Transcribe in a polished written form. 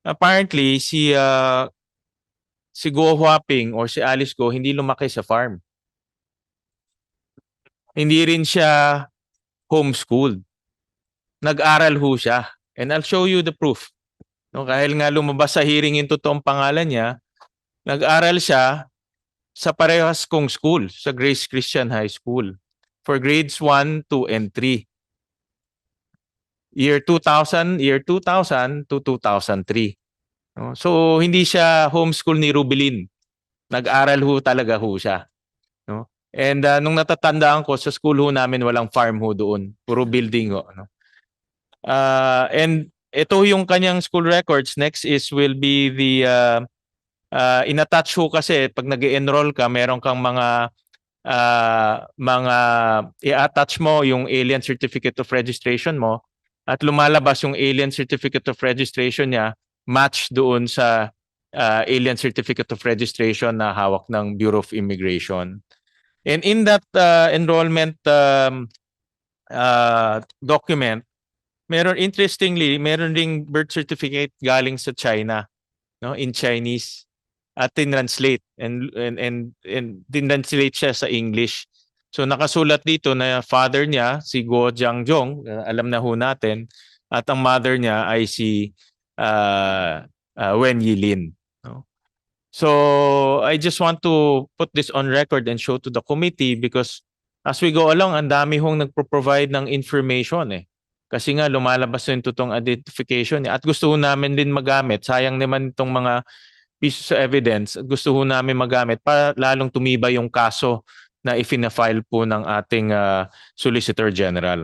Apparently, si Guo Huaping or si Alice Guo hindi lumaki sa farm. Hindi rin siya homeschooled. Nag-aral ho siya. And I'll show you the proof. No, kahit nga lumabas sa hearing yung totoong pangalan niya, nag-aral siya sa parehas kong school, sa Grace Christian High School for grades 1, 2, and 3. Year 2000 to 2003. No? So hindi siya homeschool ni Rubilin. Nag-aral ho talaga ho siya. No? And nung natatandaan ko sa school ho namin walang farm ho doon, puro building ho. No? And ito yung kanyang school records. Next is will be the in-attach ho kasi pag nag-enroll ka, meron kang mga i-attach mo yung alien certificate of registration mo at lumalabas yung alien certificate of registration niya match doon sa alien certificate of registration na hawak ng Bureau of Immigration. And in that enrollment document, meron ding birth certificate galing sa China, no, in Chinese at tinranslate and tinranslate siya sa English. So nakasulat dito na father niya si Guo Jiangjong, alam na ho natin, at ang mother niya ay si Wen Yilin. No? So I just want to put this on record and show to the committee because as we go along, ang dami hong nagpo-provide ng information eh. Kasi nga lumalabas yung totoong identification niya at gusto namin din magamit. Sayang naman itong mga pieces of evidence. Gusto namin magamit para lalong tumibay yung kaso na ifina-file po ng ating Solicitor General.